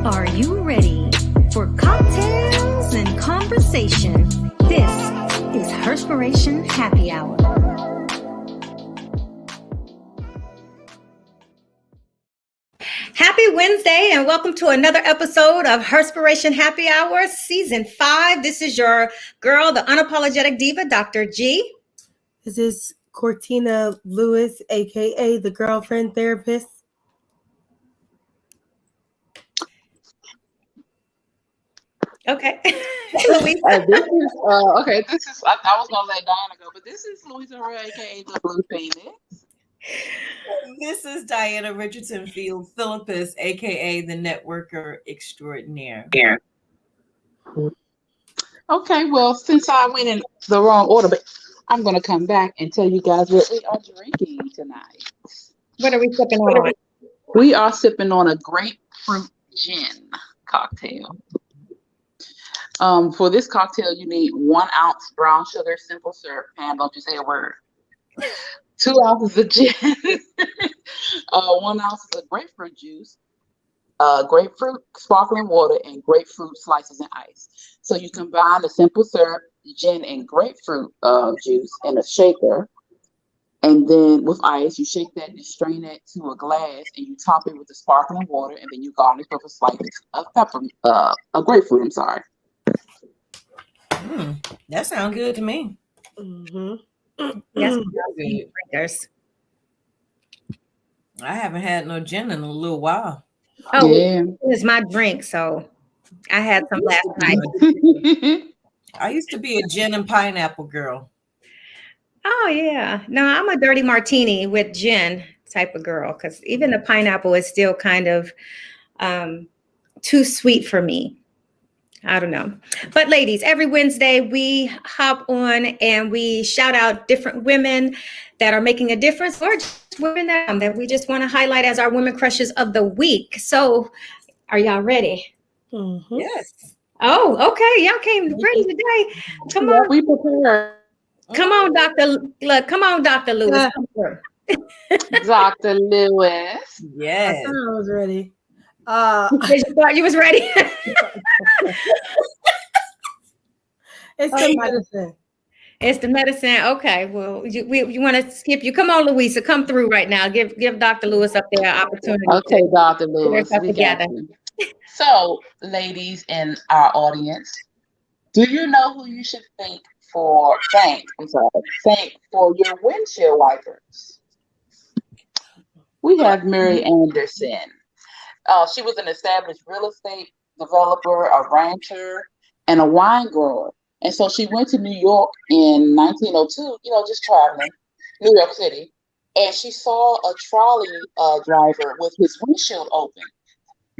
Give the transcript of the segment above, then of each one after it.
Are you ready for cocktails and conversation? This is Herspiration Happy Hour. Happy Wednesday and welcome to another episode of Herspiration Happy Hour, Season 5. This is your girl, the unapologetic diva, Dr. G. This is Cortina Lewis, a.k.a. the girlfriend therapist. Okay. Louisa. I was gonna let Diana go, but this is Louisa Herrera, aka the Blue Phoenix. This is Diana Richardson Field Philippus, aka the networker extraordinaire. Yeah. Okay, well, since I went in the wrong order, but I'm gonna come back and tell you guys what we are drinking tonight. What are we sipping on? We are sipping on a grapefruit gin cocktail. For this cocktail, you need 1 ounce brown sugar, simple syrup. Pam, don't you say a word. 2 ounces of gin, 1 ounce of grapefruit juice, grapefruit sparkling water, and grapefruit slices and ice. So you combine the simple syrup, gin, and grapefruit juice in a shaker. And then with ice, you shake that and strain it to a glass, and you top it with the sparkling water, and then you garnish with a slice of grapefruit. I'm sorry. That sounds good to me. Mm-hmm. Yes, drinkers. I haven't had no gin in a little while. Oh, yeah. It's my drink, so I had some last night. I used to be a gin and pineapple girl. Oh, yeah. No, I'm a dirty martini with gin type of girl, because even the pineapple is still kind of too sweet for me. I don't know. But ladies, every Wednesday we hop on and we shout out different women that are making a difference, or just women that we just want to highlight as our women crushes of the week. So are y'all ready? Mm-hmm. Yes. Oh, okay. Y'all came ready today. Come on. We prepared. Come on, Come on, Dr. Lewis. Dr. Lewis. Yes. I thought I was ready. You thought you was ready? It's the medicine. It's the medicine. Okay. Well, you want to skip you. Come on, Louisa. Come through right now. Give Dr. Lewis up there an opportunity. Okay, Dr. Lewis. We got you. So, ladies in our audience, do you know who you should thank for your windshield wipers? We have Mary Anderson. She was an established real estate developer, a rancher, and a wine grower. And so she went to New York in 1902, just traveling, New York City. And she saw a trolley driver with his windshield open,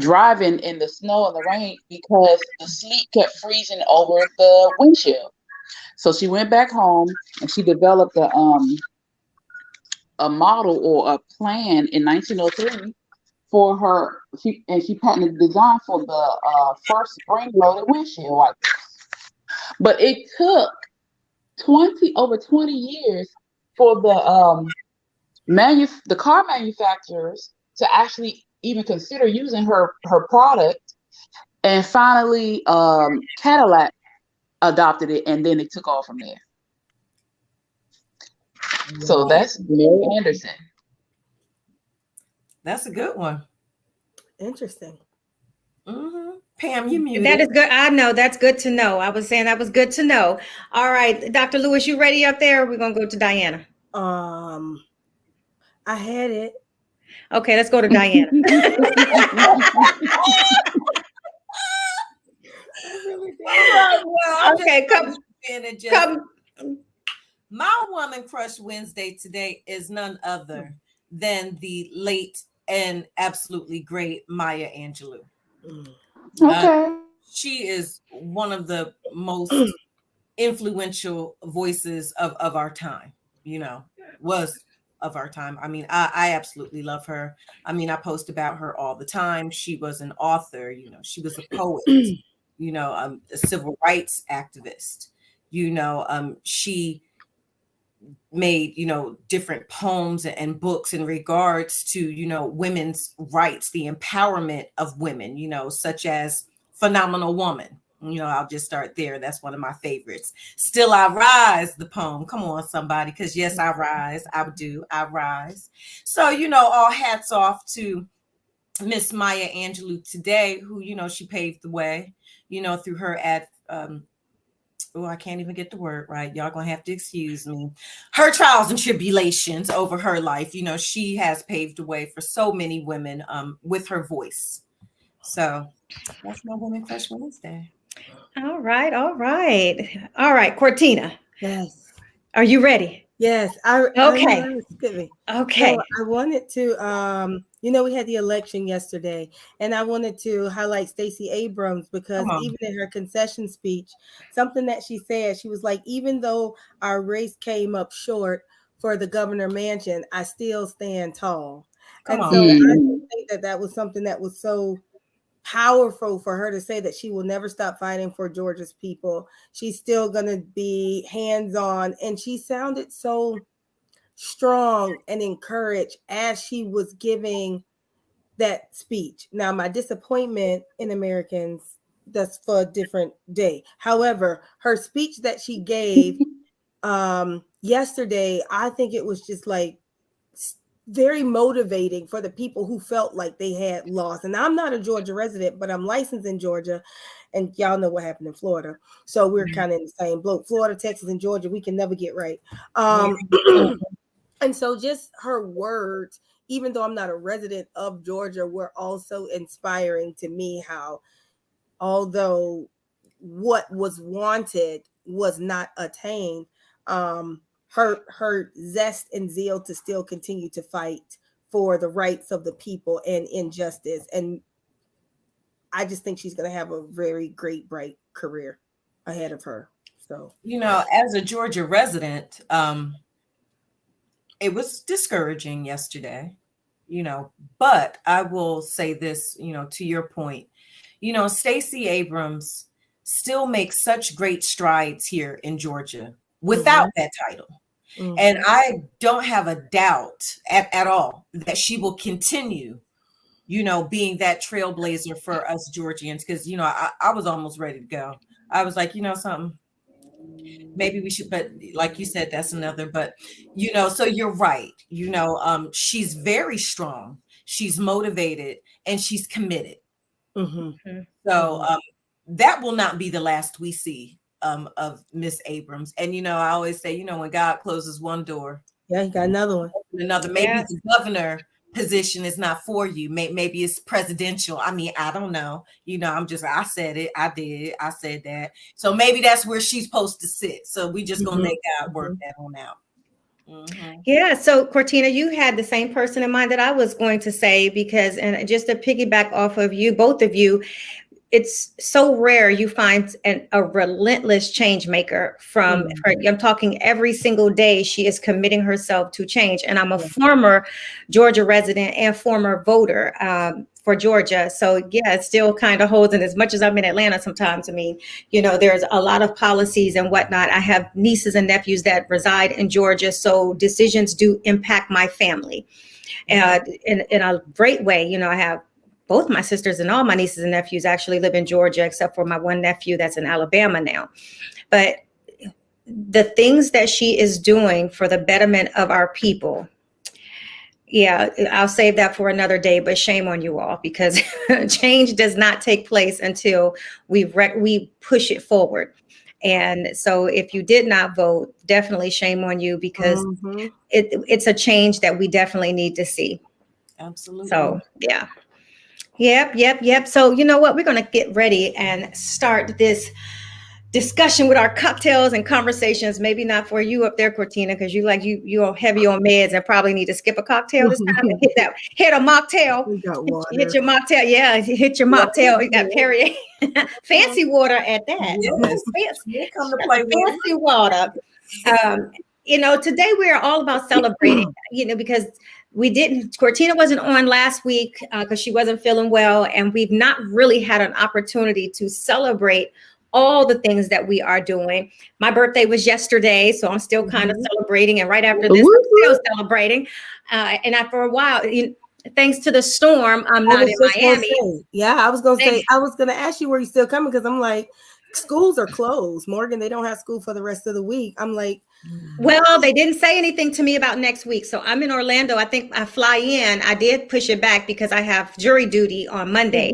driving in the snow and the rain because the sleet kept freezing over the windshield. So she went back home and she developed a model or a plan in 1903 for her. She patented the design for the first spring-loaded windshield wipers. But it took over 20 years for the car manufacturers to actually even consider using her product, and finally Cadillac adopted it, and then it took off from there. So that's Mary Anderson. That's a good one. Interesting. Mm-hmm. Pam, you muted. That is good. I know. That's good to know. I was saying that was good to know. All right, Dr. Lewis, you ready up there? We're going to go to Diana. I had it. Okay, let's go to Diana. Okay, come. My woman crush Wednesday today is none other than the late and absolutely great Maya Angelou. Okay. She is one of the most influential voices of our time, was of our time. I mean, I absolutely love her. I mean, I post about her all the time. She was an author, she was a poet, a civil rights activist, she made, different poems and books in regards to, women's rights, the empowerment of women, such as Phenomenal Woman. I'll just start there. That's one of my favorites. Still I Rise, the poem. Come on, somebody, because yes, I rise. I do. I rise. So, all hats off to Miss Maya Angelou today, who, she paved the way, through her I can't even get the word right. Y'all gonna have to excuse me. Her trials and tribulations over her life. She has paved the way for so many women with her voice. So that's my Women Crush Wednesday. All right. Cortina. Yes. Are you ready? Yes. Okay. Okay. So I wanted to, we had the election yesterday, and I wanted to highlight Stacey Abrams because even in her concession speech, something that she said, she was like, even though our race came up short for the governor mansion, I still stand tall. So I think that was something that was so powerful for her to say, that she will never stop fighting for Georgia's people. She's still going to be hands-on, and she sounded so strong and encouraged as she was giving that speech. Now, my disappointment in Americans, that's for a different day. However, her speech that she gave yesterday, I think it was just like very motivating for the people who felt like they had lost. And I'm not a Georgia resident, but I'm licensed in Georgia, and y'all know what happened in Florida. So we're kind of in the same boat. Florida, Texas, and Georgia, we can never get right. And so just her words, even though I'm not a resident of Georgia, were also inspiring to me, how although what was wanted was not attained, her zest and zeal to still continue to fight for the rights of the people and injustice. And I just think she's going to have a very great, bright career ahead of her. So, as a Georgia resident, it was discouraging yesterday, but I will say this, to your point, Stacey Abrams still makes such great strides here in Georgia without that title. And I don't have a doubt at all that she will continue, being that trailblazer for us Georgians. Because, I was almost ready to go. I was like, something, maybe we should, but like you said, that's another, but, so you're right. She's very strong. She's motivated and she's committed. So that will not be the last we see of Miss Abrams. And I always say, when God closes one door, he got another one. Maybe the governor position is not for you. Maybe it's presidential. I mean, I don't know. I said it. I said that. So maybe that's where she's supposed to sit. So we just gonna let God work that on out. Yeah. So Cortina, you had the same person in mind that I was going to say, because, and just to piggyback off of you, both of you, it's so rare you find a relentless change maker from her. I'm talking every single day. She is committing herself to change. And I'm a former Georgia resident and former voter for Georgia. So yeah, it still kind of holds. And as much as I'm in Atlanta sometimes, I mean, there's a lot of policies and whatnot. I have nieces and nephews that reside in Georgia. So decisions do impact my family in a great way. I have both my sisters and all my nieces and nephews actually live in Georgia, except for my one nephew that's in Alabama now. But the things that she is doing for the betterment of our people, yeah, I'll save that for another day, but shame on you all, because change does not take place until we push it forward. And so if you did not vote, definitely shame on you, because it's a change that we definitely need to see. Absolutely. So, yeah. Yep. So you know what? We're going to get ready and start this discussion with our cocktails and conversations. Maybe not for you up there, Cortina, because you're heavy on meds and probably need to skip a cocktail this time and hit a mocktail. Hit your mocktail. Yeah, hit your mocktail. You got Perrier. Fancy water at that. Yes. Come to play with fancy water. Today we are all about celebrating, because Cortina wasn't on last week because she wasn't feeling well. And we've not really had an opportunity to celebrate all the things that we are doing. My birthday was yesterday, so I'm still kind of celebrating. And right after this, I'm still celebrating. For a while, thanks to the storm, I'm not in Miami. I was gonna ask you where you still coming, because I'm like, schools are closed. Morgan, they don't have school for the rest of the week. I'm like, well, they didn't say anything to me about next week. So I'm in Orlando. I think I fly in. I did push it back because I have jury duty on Monday.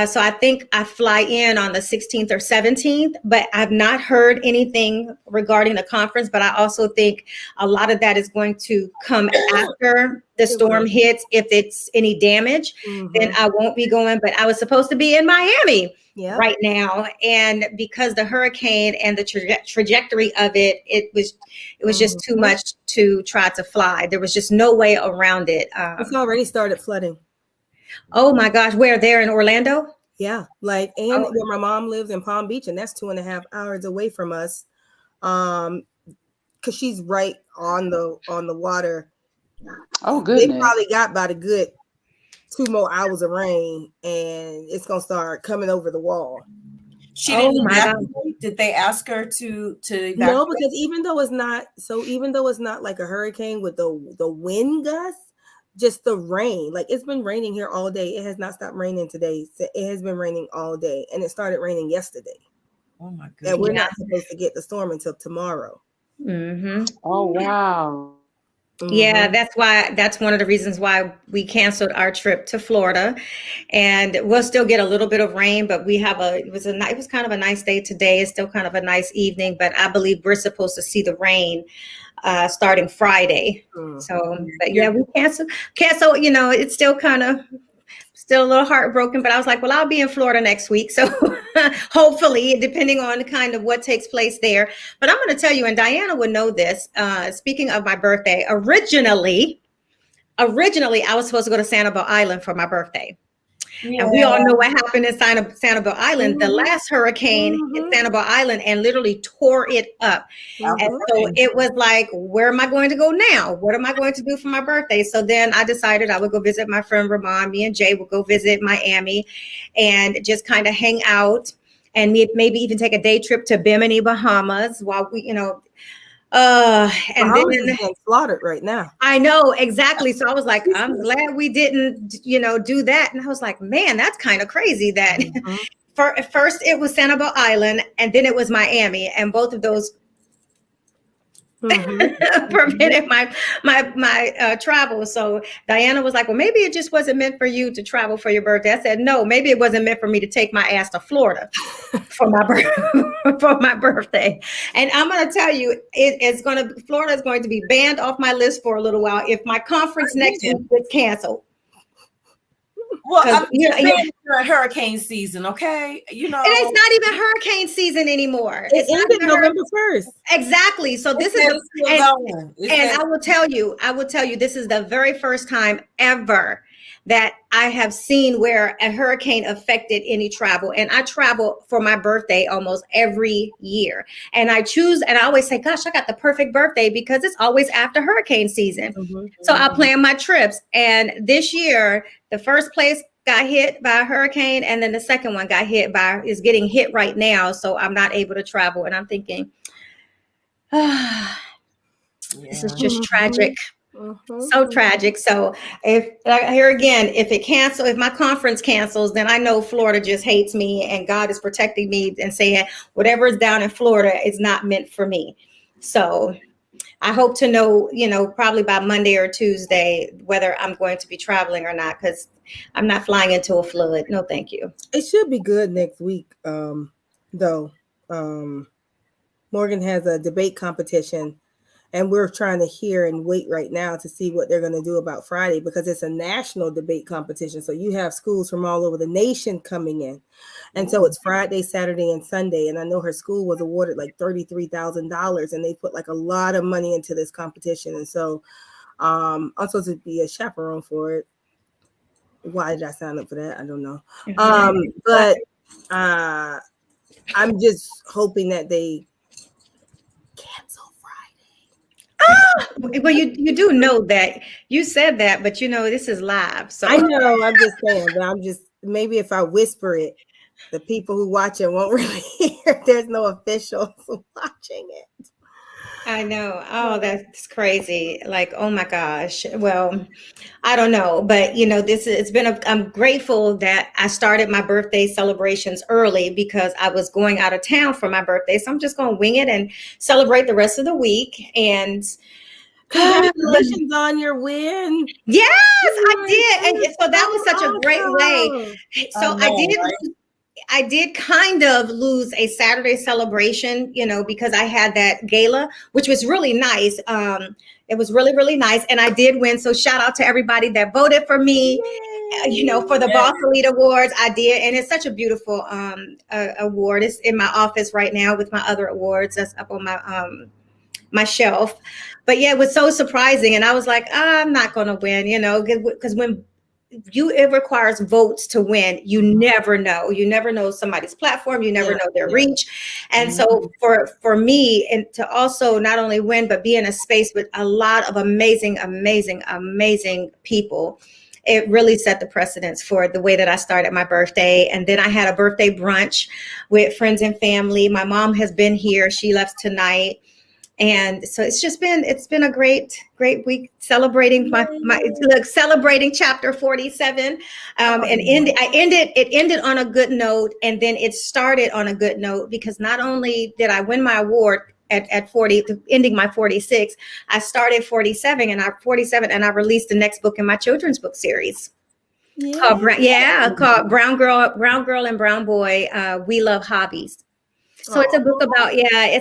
So I think I fly in on the 16th or 17th, but I've not heard anything regarding the conference. But I also think a lot of that is going to come after the storm hits. If it's any damage, then I won't be going. But I was supposed to be in Miami right now. And because the hurricane and the trajectory of it, it was just too much to try to fly. There was just no way around it. It's already started flooding. Oh my gosh, where? There in Orlando? Yeah, like, and where my mom lives in Palm Beach, and that's 2.5 hours away from us. Because she's right on the water. Oh, goodness. They probably got about a good 2 more hours of rain, and it's gonna start coming over the wall. She didn't evacuate. Did they ask her to evacuate? No, because even though it's not like a hurricane with the wind gusts, just the rain. Like, it's been raining here all day. It has not stopped raining today. It has been raining all day, and it started raining yesterday. Oh my goodness! And we're not supposed to get the storm until tomorrow. Oh wow. Yeah, that's one of the reasons why we canceled our trip to Florida, and we'll still get a little bit of rain, but it was kind of a nice day today. It's still kind of a nice evening, but I believe we're supposed to see the rain starting Friday. So, but yeah, we canceled. It's still a little heartbroken, but I was like, well, I'll be in Florida next week. So hopefully, depending on kind of what takes place there. But I'm going to tell you, and Diana would know this, speaking of my birthday, originally, I was supposed to go to Sanibel Island for my birthday. Yeah. And we all know what happened in Sanibel Island. The last hurricane hit Sanibel Island and literally tore it up. And so it was like, where am I going to go now? What am I going to do for my birthday? So then I decided I would go visit my friend Ramon. Me and Jay would go visit Miami and just kind of hang out, and maybe even take a day trip to Bimini, Bahamas, while we, and then getting slaughtered right now. I know, exactly. So I was like, I'm glad we didn't, do that. And I was like, man, that's kind of crazy that first it was Sanibel Island and then it was Miami, and both of those prevented my travel. So Diana was like, well, maybe it just wasn't meant for you to travel for your birthday. I said, no, maybe it wasn't meant for me to take my ass to Florida for my birthday. And I'm going to tell you, Florida is going to be banned off my list for a little while if my conference next week gets canceled. Well, I'm hurricane season, okay? And it's not even hurricane season anymore. It ended November 1st. Exactly. So this is, I will tell you, this is the very first time ever that I have seen where a hurricane affected any travel. And I travel for my birthday almost every year. And I always say, gosh, I got the perfect birthday because it's always after hurricane season. So I plan my trips. And this year, the first place got hit by a hurricane, and then the second one is getting hit right now. So I'm not able to travel. And I'm thinking, this is just tragic. So tragic. So if my conference cancels, then I know Florida just hates me, and God is protecting me and saying whatever is down in Florida is not meant for me. So I hope to know, probably by Monday or Tuesday, whether I'm going to be traveling or not, because I'm not flying into a flood. No, thank you. It should be good next week, though. Morgan has a debate competition, and we're trying to hear and wait right now to see what they're going to do about Friday, because it's a national debate competition. So you have schools from all over the nation coming in. And so it's Friday, Saturday, and Sunday. And I know her school was awarded like $33,000, and they put like a lot of money into this competition. And so I'm supposed to be a chaperone for it. Why did I sign up for that? I don't know. But I'm just hoping that they cancel Friday. Well, you do know that you said that, but this is live. So I know, I'm just saying, but maybe if I whisper it, the people who watch it won't really hear. There's no officials watching it. I know. Oh, that's crazy. Like, oh my gosh. Well, I don't know, but I'm grateful that I started my birthday celebrations early because I was going out of town for my birthday. So I'm just going to wing it and celebrate the rest of the week. And congratulations on your win. Yes, I did. And so that was such a great way. So I did kind of lose a Saturday celebration, because I had that gala, which was really nice. It was really, really nice. And I did win. So shout out to everybody that voted for me, for the Boss Elite Awards. I did. And it's such a beautiful award. It's in my office right now with my other awards. That's up on my shelf. But yeah, it was so surprising. And I was like, I'm not going to win, because when it requires votes to win. You never know somebody's platform. You never know their reach. And so for me, and to also not only win, but be in a space with a lot of amazing people, it really set the precedence for the way that I started my birthday. And then I had a birthday brunch with friends and family. My mom has been here. She left tonight. And so it's been a great week celebrating celebrating chapter 47. It ended on a good note, and then it started on a good note because not only did I win my award at 40, ending my 46, I started 47 and I released the next book in my children's book series. Called Brown Girl and Brown Boy, We Love Hobbies. So it's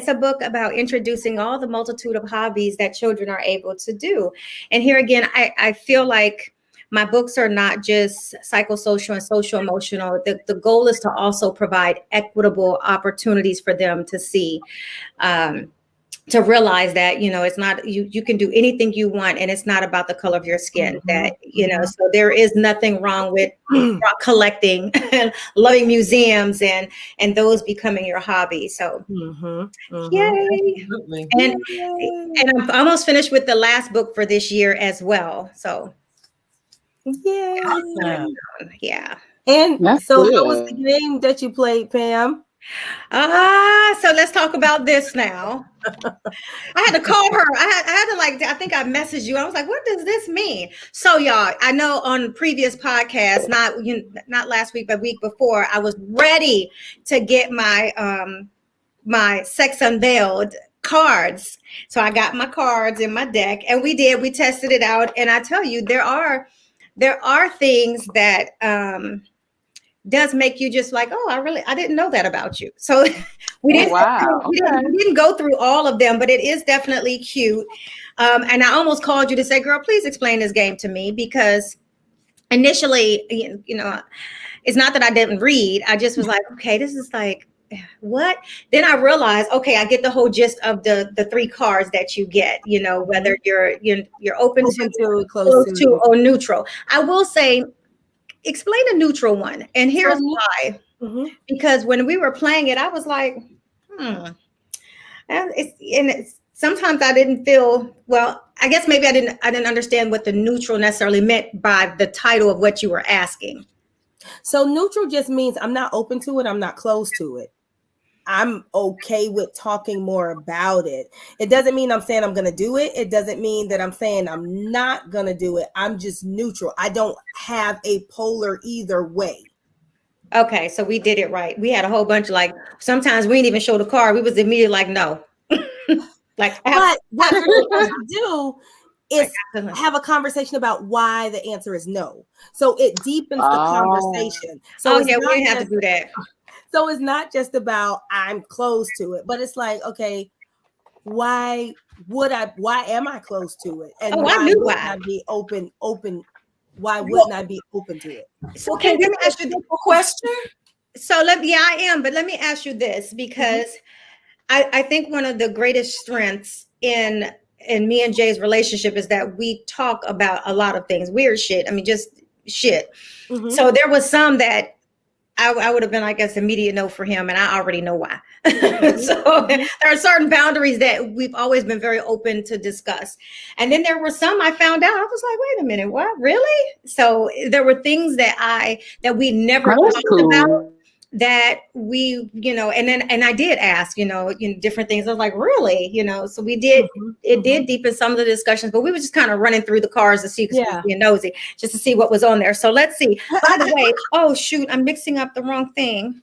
a book about introducing all the multitude of hobbies that children are able to do. And here again, I feel like my books are not just psychosocial and social emotional. The goal is to also provide equitable opportunities for them to see, to realize that, it's not, you can do anything you want, and it's not about the color of your skin. So there is nothing wrong with collecting and loving museums and those becoming your hobby. So yay. And I'm almost finished with the last book for this year as well. So yeah. And so how was the game that you played, Pam? So let's talk about this now. I had to call her. I think I messaged you. I was like, what does this mean? So y'all, I know on previous podcasts, not last week, but week before, I was ready to get my my Sex Unveiled cards. So I got my cards in my deck, and we tested it out. And I tell you, there are things that does make you just like, I didn't know that about you. So we didn't go through all of them, but it is definitely cute. And I almost called you to say, girl, please explain this game to me, because initially, it's not that I didn't read. I just was like, okay, this is like, what? Then I realized, okay, I get the whole gist of the three cards that you get, whether you're open to, close to, or neutral. I will say, explain a neutral one. And here's why. Because when we were playing it, I was like, and sometimes I didn't feel, well, I guess maybe I didn't understand what the neutral necessarily meant by the title of what you were asking. So neutral just means I'm not open to it. I'm not close to it. I'm okay with talking more about it. It doesn't mean I'm saying I'm going to do it. It doesn't mean that I'm saying I'm not going to do it. I'm just neutral. I don't have a polar either way. Okay, so we did it right. We had a whole bunch of, like, sometimes we didn't even show the card. We was immediately like, no. Like, but what we're supposed to do is have a conversation about why the answer is no. So it deepens the conversation. So we didn't have to do that. So it's not just about I'm close to it, but it's like, okay, why am I close to it? And why wouldn't I be open? Why wouldn't I be open to it? So let me ask you a question. So I am, but let me ask you this, because I think one of the greatest strengths in me and Jay's relationship is that we talk about a lot of things, weird shit. I mean, just shit. So there was some that I would have been like, that's immediate no for him, and I already know why. So there are certain boundaries that we've always been very open to discuss. And then there were some I found out, I was like, wait a minute, what, really? So there were things that we never talked about that we, and I did ask, different things. I was like, really, so we did, it did deepen some of the discussions, but we were just kind of running through the cars to see, because we were being nosy, just to see what was on there. So let's see. By the way, oh shoot, I'm mixing up the wrong thing.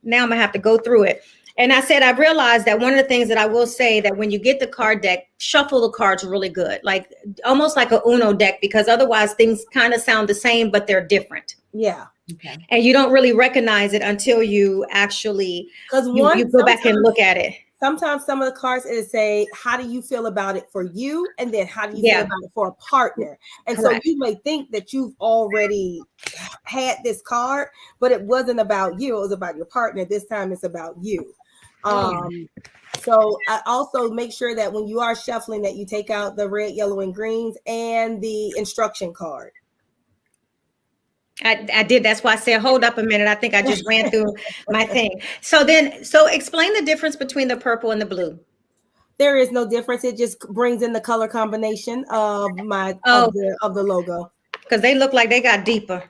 Now I'm gonna have to go through it. And I said, I realized that one of the things that I will say, that when you get the card deck, shuffle the cards really good, like almost like a Uno deck, because otherwise things kind of sound the same, but they're different. Yeah. Okay. And you don't really recognize it until you actually, because you go back and look at it. Sometimes some of the cards it say, how do you feel about it for you? And then how do you feel about it for a partner? And correct. So you may think that you've already had this card, but it wasn't about you. It was about your partner. This time it's about you. So I also make sure that when you are shuffling that you take out the red, yellow, and greens and the instruction card. I did. That's why I said, hold up a minute. I think I just ran through my thing. So explain the difference between the purple and the blue. There is no difference. It just brings in the color combination of of the logo. Because they look like they got deeper.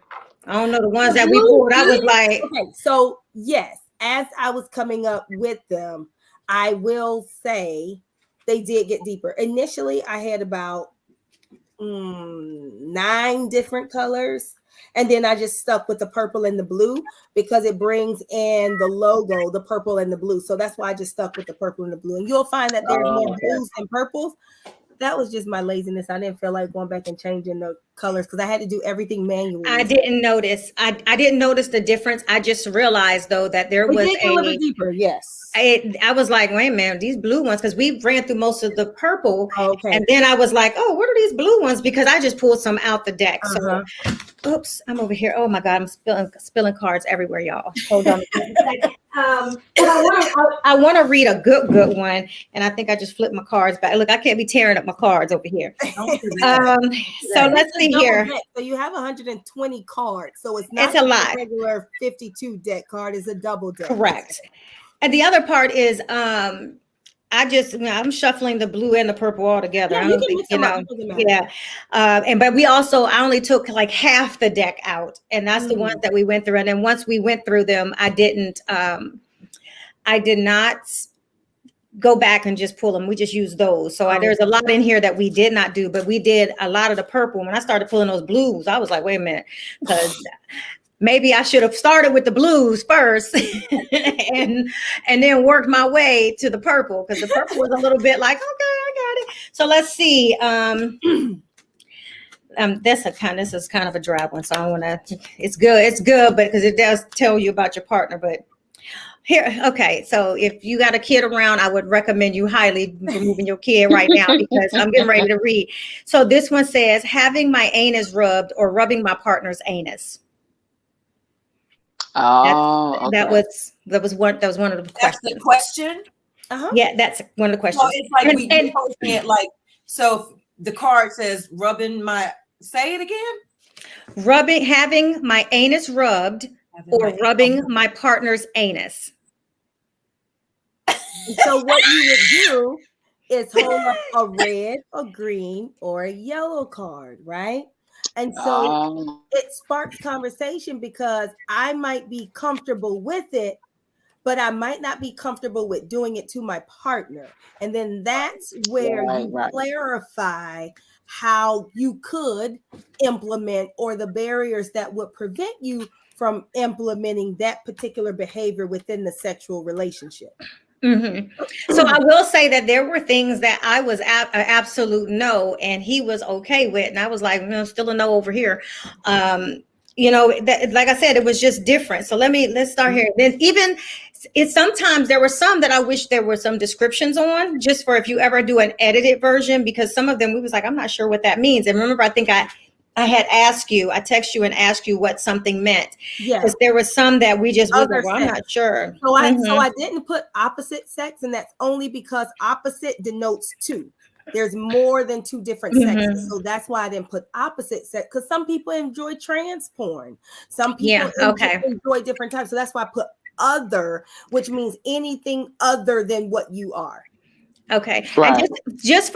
I don't know, the ones that we pulled, I was like. Okay, so yes, as I was coming up with them, I will say they did get deeper. Initially, I had about 9 different colors. And then I just stuck with the purple and the blue because it brings in the logo, the purple and the blue. So that's why I just stuck with the purple and the blue. And you'll find that there's more blues and purples. That was just my laziness. I didn't feel like going back and changing the colors because I had to do everything manually. I didn't notice. I didn't notice the difference. I just realized though that there was a little deeper. Yes. I was like, wait a minute, these blue ones, because we ran through most of the purple. Okay. And then I was like, oh, what are these blue ones? Because I just pulled some out the deck. So oops, I'm over here. Oh my God, I'm spilling cards everywhere, y'all. Hold on. I want to read a good one, and I think I just flipped my cards back. Look, I can't be tearing up my cards over here. So let's see here. Deck. So you have 120 cards, so it's not a lot. Regular 52 deck card is a double deck. Correct. And the other part is, I'm shuffling the blue and the purple all together. Yeah, I don't think, but I only took like half the deck out, and that's the ones that we went through. And then once we went through them, I did not go back and just pull them. We just used those. So there's a lot in here that we did not do, but we did a lot of the purple. When I started pulling those blues, I was like, wait a minute, because maybe I should have started with the blues first and then worked my way to the purple, because the purple was a little bit like, okay, I got it. So let's see. This is kind of a dry one, so I want to. It's good, but because it does tell you about your partner. But here, okay. So if you got a kid around, I would recommend you highly removing your kid right now, because I'm getting ready to read. So this one says, having my anus rubbed or rubbing my partner's anus. Oh, that was one of the questions. That's the question. Yeah, that's one of the questions. So it's like we posting it like, so the card says rubbing my. Say it again. Having my anus rubbed or rubbing my partner's anus. So what you would do is hold up a red, a green, or a yellow card, right? And so it sparks conversation, because I might be comfortable with it, but I might not be comfortable with doing it to my partner. And then that's where you clarify how you could implement, or the barriers that would prevent you from implementing that particular behavior within the sexual relationship. Mm-hmm. So I will say that there were things that I was an absolute no, and he was okay with, and I was like, still a no over here. Like I said, it was just different. So let's start here. Then sometimes there were some that I wish there were some descriptions on, just for if you ever do an edited version, because some of them we was like, I'm not sure what that means. And remember, I think I had I text you and asked you what something meant. Yeah. Because there was some that we just was like, well, I'm not sure. So I didn't put opposite sex, and that's only because opposite denotes 2. There's more than 2 different sexes. So that's why I didn't put opposite sex, because some people enjoy trans porn. Some people enjoy different types. So that's why I put other, which means anything other than what you are. Okay. Right. And just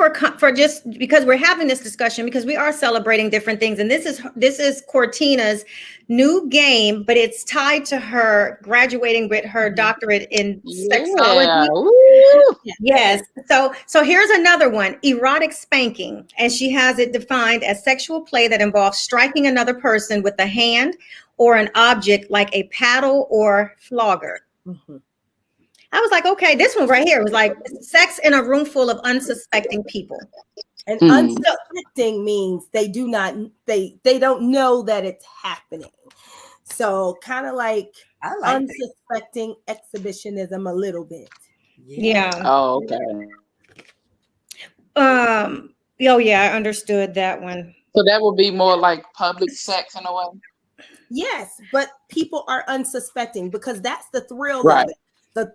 because we're having this discussion, because we are celebrating different things, and this is Cortina's new game, but it's tied to her graduating with her doctorate in sexology. Yeah. Woo. Yes. So here's another one, erotic spanking. And she has it defined as sexual play that involves striking another person with a hand or an object like a paddle or flogger. Mhm. I was like, okay, this one right here was like sex in a room full of unsuspecting people. And unsuspecting means they don't know that it's happening. So kind of like unsuspecting exhibitionism a little bit. Yeah. Oh, okay. Oh yeah, I understood that one. So that would be more like public sex in a way. Yes, but people are unsuspecting because that's the thrill Right. of it. The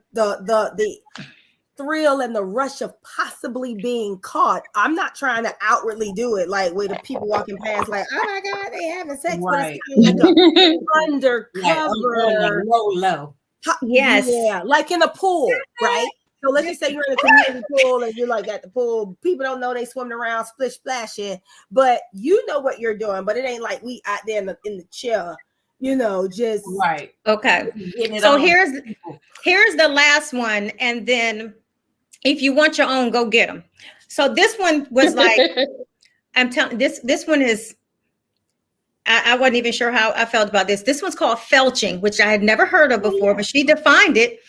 thrill and the rush of possibly being caught. I'm not trying to outwardly do it like with the people walking past, like, oh my God, they having sex, Right. but it's kind of like a undercover, low. Yes. Yeah, like in a pool, right? So let's just say you're in a community pool and you're like at the pool. People don't know they swimming around, splish splashing, but you know what you're doing. But it ain't like we out there in the chair, just right. Okay. So here's the last one, and then if you want your own, go get them. So this one was like, I'm telling this one is. I wasn't even sure how I felt about this. This one's called felching, which I had never heard of before, but she defined it.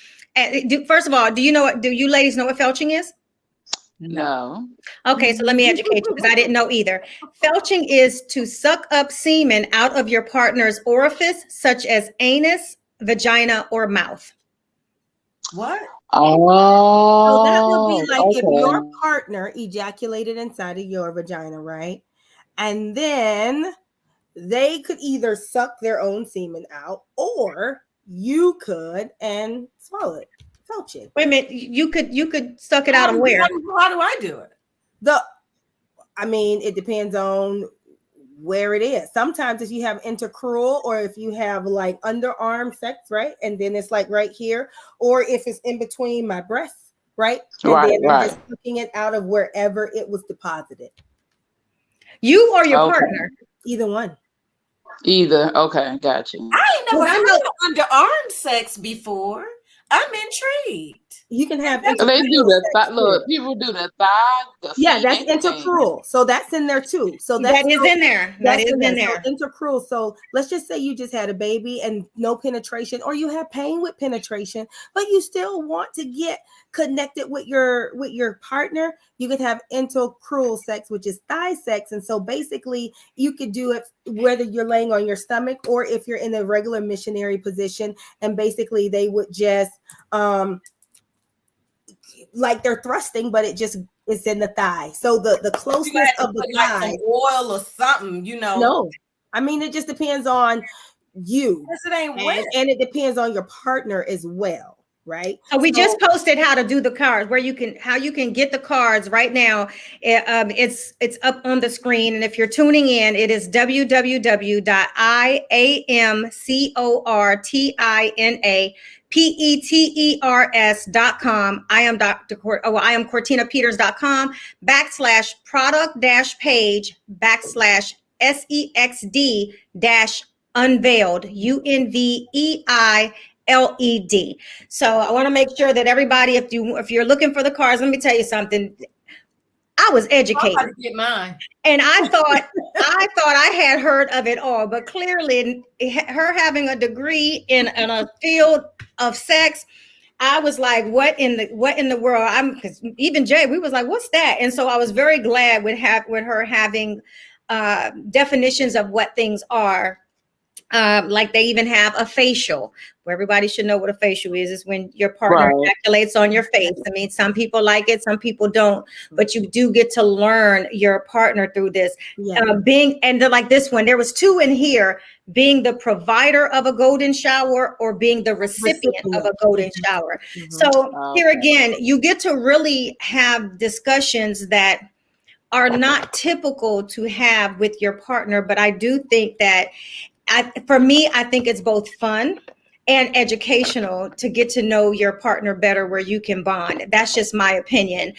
First of all, do you ladies know what felching is? No. Okay, so let me educate you because I didn't know either. Felching is to suck up semen out of your partner's orifice, such as anus, vagina, or mouth. What? Oh. So that would be like if okay. your partner ejaculated inside of your vagina, right? And then they could either suck their own semen out, or you could and swallow it. Felch it. Wait a minute, you could suck it out of where? How do I do it? It depends on where it is. Sometimes if you have intercrural, or if you have like underarm sex, right, and then it's like right here, or if it's in between my breasts, right, and then I'm just sucking it out of wherever it was deposited. You or your partner? Either one. Either. Okay, gotcha. I ain't never had underarm sex before. I'm intrigued. You can have. They do that. Look, people do that thigh. That's intercrural. So that's in there too. So that is in there. That is in there. So intercrural. So let's just say you just had a baby and no penetration, or you have pain with penetration, but you still want to get connected with your partner. You could have intercrural sex, which is thigh sex. And so basically you could do it whether you're laying on your stomach or if you're in a regular missionary position. And basically they would just like they're thrusting, but it's in the thigh. So the closeness of the thigh, like oil or something, No, I mean it just depends on you. Yes, it ain't wet. And it depends on your partner as well, right? So we just posted how to do the cards, how you can get the cards right now. It's up on the screen, and if you're tuning in, it is www.iamcortinapeters.com. I am CortinaPeters.com /product-page /SEXD-unveiled UNVEILED. So I want to make sure that everybody, if you're looking for the cards, let me tell you something. I was educated. I'm about to get mine. And I thought I had heard of it all, but clearly her having a degree in a field of sex, I was like, what in the world? Because even Jay, we was like, what's that? And so I was very glad with her having definitions of what things are. Like they even have a facial, where everybody should know what a facial is. Is when your partner ejaculates on your face. I mean, some people like it, some people don't, but you do get to learn your partner through this. Like this one, there was 2 in here: being the provider of a golden shower or being the recipient of a golden shower. So here again, you get to really have discussions that are not typical to have with your partner. But I do think that I think it's both fun and educational to get to know your partner better, where you can bond. That's just my opinion,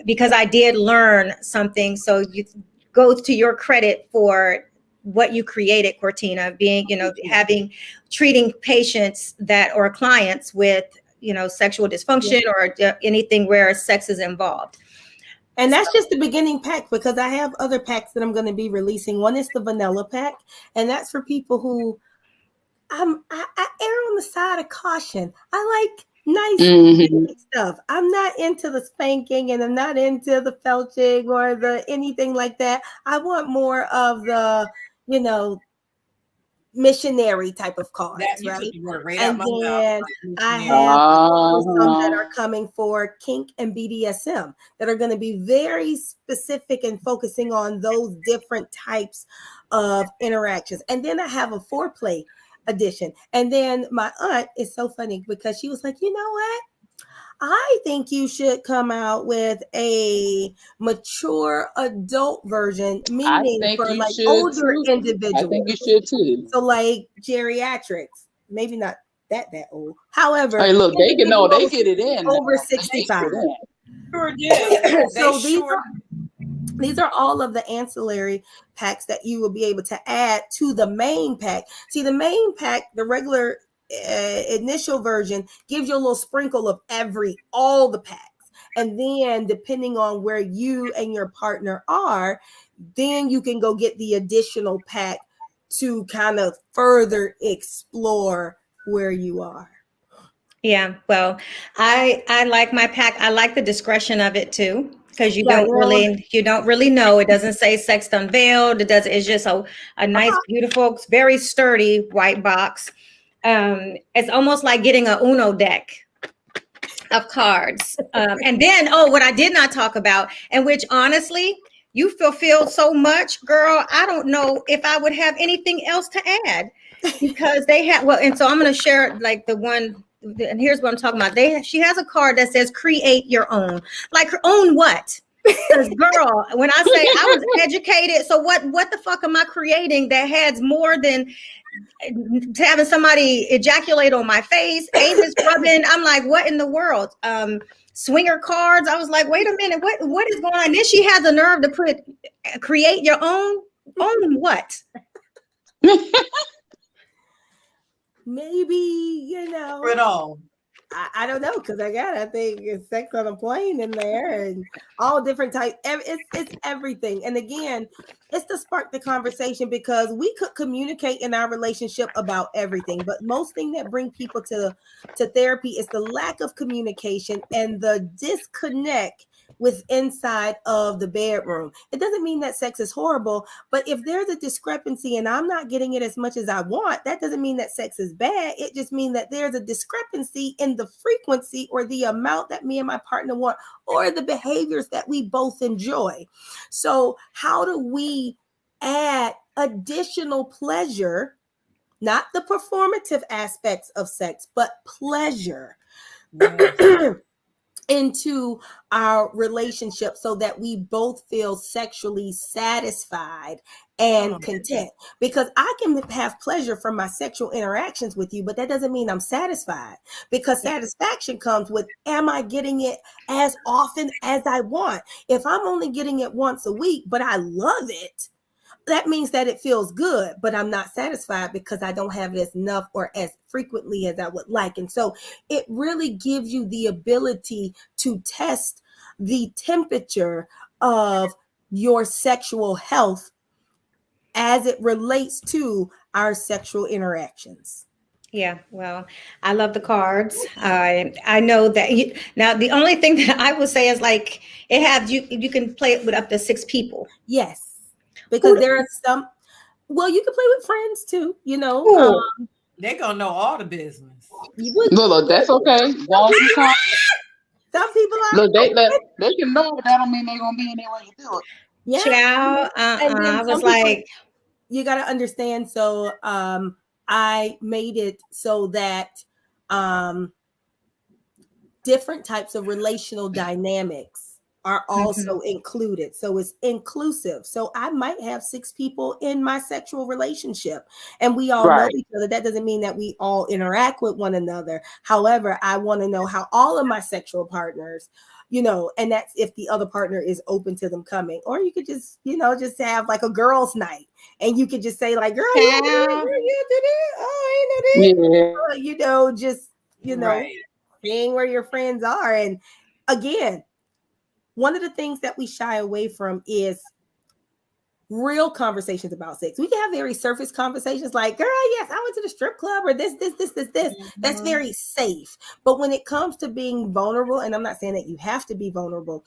because I did learn something. So you go to your credit for what you created, Cortina, being, treating patients or clients with, sexual dysfunction or anything where sex is involved. And that's just the beginning pack, because I have other packs that I'm going to be releasing. One is the vanilla pack, and that's for people who I err on the side of caution. I like nice stuff. I'm not into the spanking, and I'm not into the felching or the anything like that. I want more of the, missionary type of cards, right? And then I have some that are coming for kink and BDSM that are going to be very specific and focusing on those different types of interactions. And then I have a foreplay edition. And then my aunt is so funny because she was like, you know what? I think you should come out with a mature adult version, meaning for like older individuals. I think you should too. So like geriatrics, maybe not that old. However, hey, look, they get it in over 65. Sure do. So these are all of the ancillary packs that you will be able to add to the main pack. See, the main pack, the regular initial version, gives you a little sprinkle of all the packs. And then depending on where you and your partner are, then you can go get the additional pack to kind of further explore where you are. Yeah, well, I like my pack. I like the discretion of it too, because you don't really know. It doesn't say sex unveiled. It's just a nice, beautiful, very sturdy white box. It's almost like getting a Uno deck of cards. And then, what I did not talk about, and which honestly, you fulfilled so much, girl. I don't know if I would have anything else to add, because they have, and so I'm going to share like the one, and here's what I'm talking about. She has a card that says create your own. Like, her own what? Because girl, when I say I was educated, so what the fuck am I creating that has more than having somebody ejaculate on my face, anus rubbing? I'm like, what in the world? Swinger cards. I was like, wait a minute, what is going on? And then she has the nerve to create your own what? Maybe, for it all. I don't know, because I think it's sex on a plane in there and all different types. It's everything. And again, it's to spark the conversation, because we could communicate in our relationship about everything. But most thing that bring people to therapy is the lack of communication and the disconnect with inside of the bedroom. It doesn't mean that sex is horrible, but if there's a discrepancy and I'm not getting it as much as I want, that doesn't mean that sex is bad. It just means that there's a discrepancy in the frequency or the amount that me and my partner want, or the behaviors that we both enjoy. So how do we add additional pleasure, not the performative aspects of sex, but pleasure? Into our relationship, so that we both feel sexually satisfied and content. Because I can have pleasure from my sexual interactions with you, but that doesn't mean I'm satisfied, because satisfaction comes with, am I getting it as often as I want? If I'm only getting it once a week, but I love it, that means that it feels good, but I'm not satisfied because I don't have it as enough or as frequently as I would like. And so it really gives you the ability to test the temperature of your sexual health as it relates to our sexual interactions. Yeah, well, I love the cards. I know that now the only thing that I would say is like it has you can play it with up to 6 people. Yes. Because there are some, you can play with friends too, They're gonna know all the business. Look, that's okay. Some people are. Look, they can know, but that don't mean they're gonna be in there when you do it. Yeah. Child, I was like, you got to understand. So I made it so that different types of relational dynamics are also included. So it's inclusive. So I might have 6 people in my sexual relationship and we all know each other. That doesn't mean that we all interact with one another. However, I want to know how all of my sexual partners, and that's if the other partner is open to them coming. Or you could just, just have like a girls' night and you could just say like, girl, you did it. Oh, I know that. Just, seeing where your friends are. And again, one of the things that we shy away from is real conversations about sex. We can have very surface conversations like, girl, yes, I went to the strip club or this. That's very safe. But when it comes to being vulnerable, and I'm not saying that you have to be vulnerable,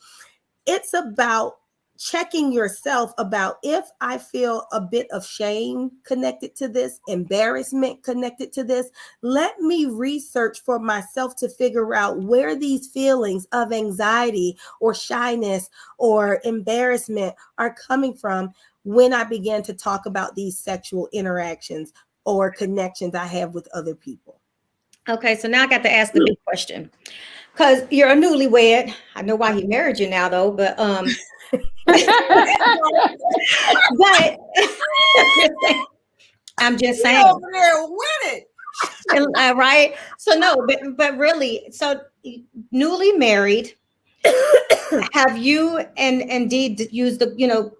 it's about checking yourself about if I feel a bit of shame connected to this, embarrassment connected to this, let me research for myself to figure out where these feelings of anxiety or shyness or embarrassment are coming from when I began to talk about these sexual interactions or connections I have with other people. Okay, so now I got to ask the big question. Because you're a newlywed. I know why he married you now, though, but but I'm just saying. Over there with it. Right? So no, but really, so newly married, have you and indeed used the,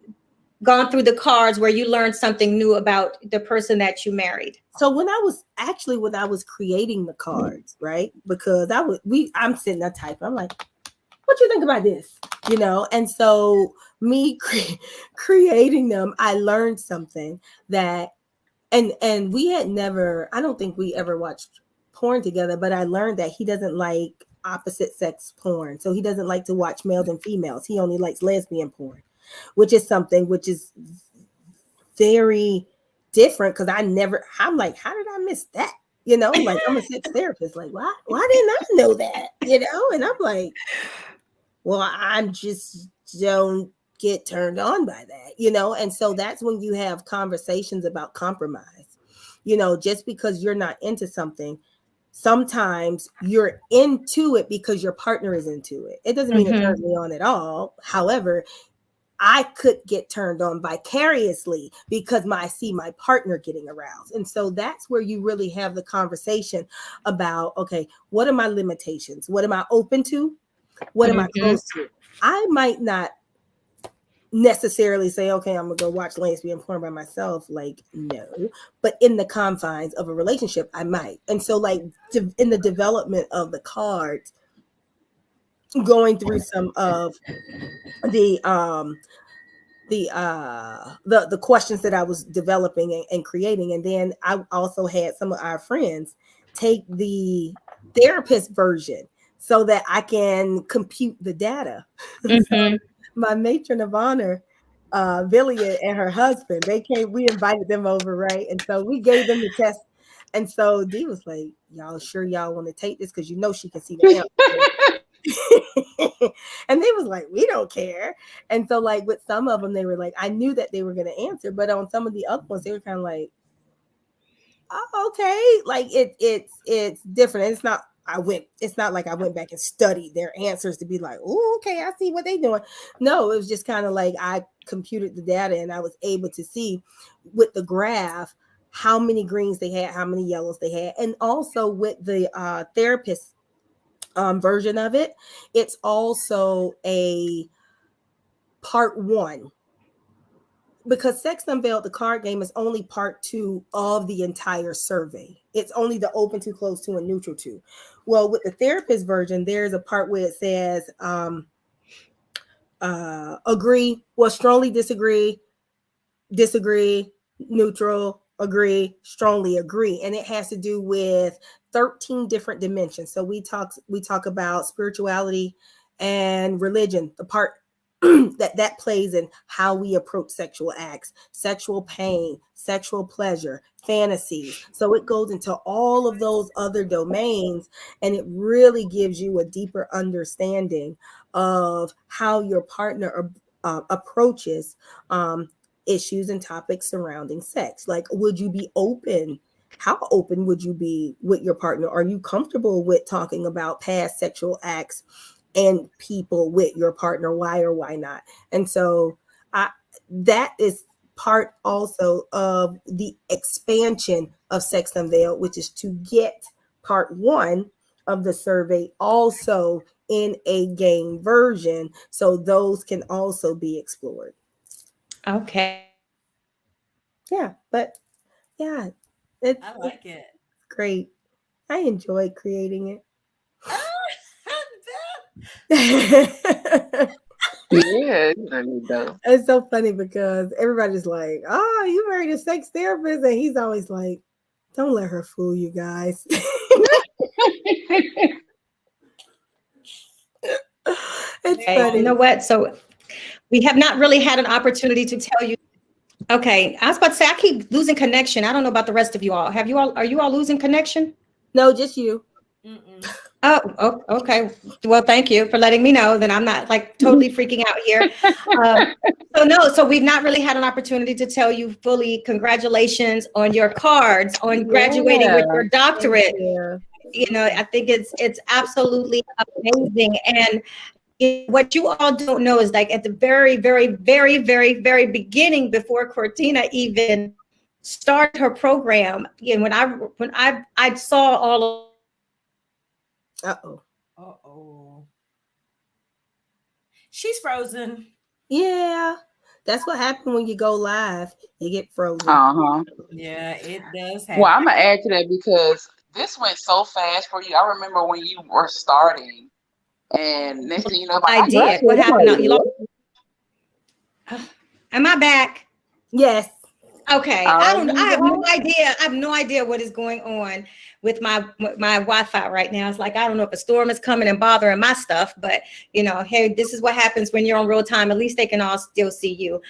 gone through the cards where you learned something new about the person that you married? So when I was creating the cards, right? Because I'm sitting there typing. I'm like, what you think about this? And so me creating them, I learned something that, and we had never, I don't think we ever watched porn together, but I learned that he doesn't like opposite sex porn. So he doesn't like to watch males and females. He only likes lesbian porn, which is something which is very different because I'm like, how did I miss that? Like I'm a sex therapist. Like, why didn't I know that? And I'm like, well, I'm just don't get turned on by that, and so that's when you have conversations about compromise. Just because you're not into something, sometimes you're into it because your partner is into it. It doesn't mean it turns me on at all. However, I could get turned on vicariously because I see my partner getting aroused. And so that's where you really have the conversation about, okay, what are my limitations? What am I open to? What am I close to? I might not necessarily say, okay, I'm gonna go watch lesbian porn by myself. Like, no, but in the confines of a relationship, I might. And so like in the development of the cards, going through some of the questions that I was developing and creating. And then I also had some of our friends take the therapist version so that I can compute the data. So my matron of honor, Villia and her husband, we invited them over, right? And so we gave them the test. And so Dee was like, y'all sure y'all want to take this? Because she can see the answer. And they was like, we don't care. And so like with some of them, they were like, I knew that they were going to answer, but on some of the other ones, they were kind of like, oh, okay, like it's different. It's not like I went back and studied their answers to be like, oh, okay, I see what they're doing. No, it was just kind of like I computed the data and I was able to see with the graph how many greens they had, how many yellows they had, and also with the therapist version of it, it's also a part 1, because Sex Unveiled, the card game, is only part 2 of the entire survey. It's only the open to, close to, and neutral to. Well, with the therapist version, there's a part where it says agree, strongly disagree, neutral, agree, strongly agree. And it has to do with 13 different dimensions. So we talk about spirituality and religion, the part that plays in how we approach sexual acts, sexual pain, sexual pleasure, fantasies. So it goes into all of those other domains, and it really gives you a deeper understanding of how your partner approaches issues and topics surrounding sex. Like, would you be open? How open would you be with your partner? Are you comfortable with talking about past sexual acts and people with your partner, why or why not. And so that is part also of the expansion of Sex Unveiled, which is to get part 1 of the survey also in a game version, so those can also be explored. Okay. Yeah, but yeah, I like it. Great. I enjoyed creating it. Yeah, it's really dope. It's so funny because everybody's like, "Oh, you married a sex therapist," and he's always like, "Don't let her fool you guys." It's funny. You know what? So we have not really had an opportunity to tell you. Okay, I was about to say I keep losing connection. I don't know about the rest of you all. Are you all losing connection? No, just you. Oh, okay. Well, thank you for letting me know. Then I'm not like totally freaking out here. So we've not really had an opportunity to tell you fully congratulations on your cards, on graduating with your doctorate. Yeah. You know, I think it's absolutely amazing. And what you all don't know is like at the very, very, very, very, very beginning, before Cortina even started her program, when I saw all of. Uh-oh. She's frozen. Yeah. That's what happened when you go live. You get frozen. Yeah, it does happen. Well, I'm gonna add to that because this went so fast for you. I remember when you were starting, and next thing you know, I did. What happened? Am I back? Yes. Okay. I have no idea. I have no idea what is going on with my Wi-Fi right now. It's like, I don't know if a storm is coming and bothering my stuff, but hey, this is what happens when you're on real time. At least they can all still see you,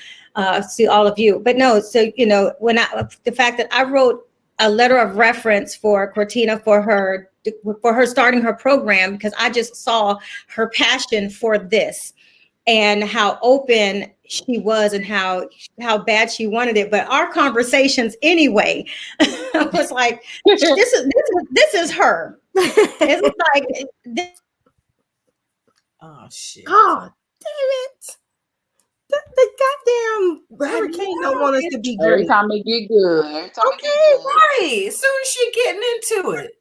see all of you. But no, so the fact that I wrote a letter of reference for Cortina for her starting her program, because I just saw her passion for this and how open she was and how bad she wanted it. But our conversations anyway, I was like, this is her. It's like this. Oh shit. Oh, damn it. The goddamn hurricane don't want us to be great. Every time it get good. Right. As soon as she getting into it.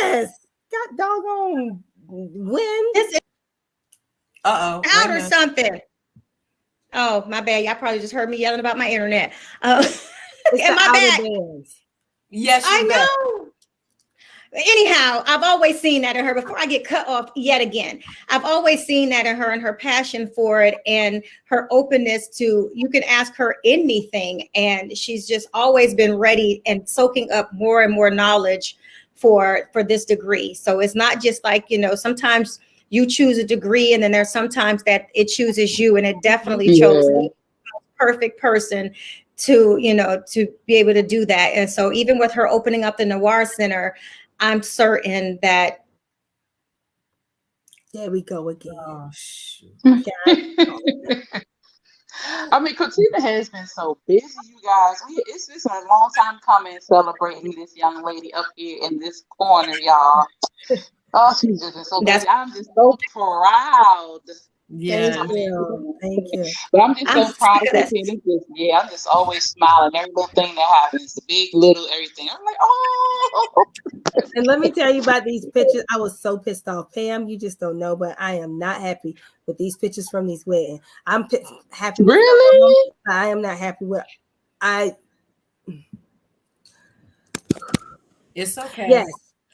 Yes. Got doggone wind. Out or something. Oh, my bad. Y'all probably just heard me yelling about my internet. Am I back? Yes, I know. Anyhow, I've always seen that in her. Before I get cut off yet again, I've always seen that in her and her passion for it and her openness to, you can ask her anything. And she's just always been ready and soaking up more and more knowledge for this degree. So it's not just like, sometimes you choose a degree and then there's sometimes that it chooses you, and it definitely chose the perfect person to be able to do that. And so even with her opening up the Noir Center, I'm certain that. There we go again. Oh, shoot. I mean, Cortina has been so busy, you guys. It's been a long time coming celebrating this young lady up here in this corner, y'all. Oh, she's just been so busy. I'm just so proud. Yeah. Thank you. But I'm just so proud of Cortina. I'm just always smiling. Every little thing that happens, the big, little, everything. I'm like, oh. And let me tell you about these pictures. I was so pissed off. Pam, you just don't know, but I am not happy with these pictures from these weddings. I'm happy with really? I am not happy with It's okay. Yes.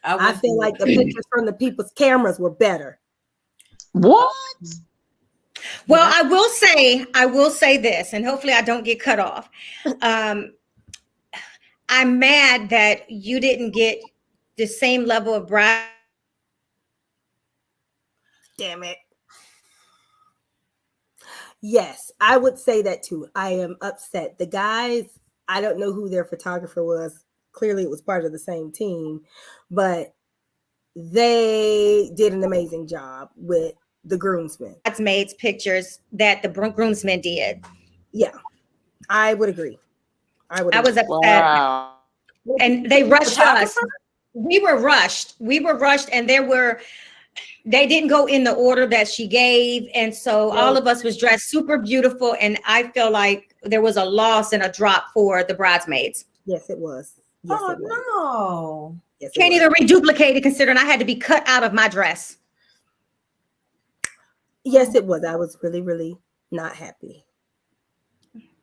I feel like the pictures from the people's cameras were better. What? Well, I will say this, and hopefully I don't get cut off. I'm mad that you didn't get the same level of bride. Damn it. Yes, I would say that too. I am upset. The guys, I don't know who their photographer was. Clearly it was part of the same team, but they did an amazing job with the groomsmen. Bridesmaids pictures that the groomsmen did. Yeah, I would agree. I was upset. Wow. And they rushed us. We were rushed, and there were they didn't go in the order that she gave. And so all of us was dressed super beautiful. And I feel like there was a loss and a drop for the bridesmaids. Yes, it was. Yes, Oh, it was. no. Yes, Can't even reduplicate it considering I had to be cut out of my dress. Yes, it was. I was really, really not happy.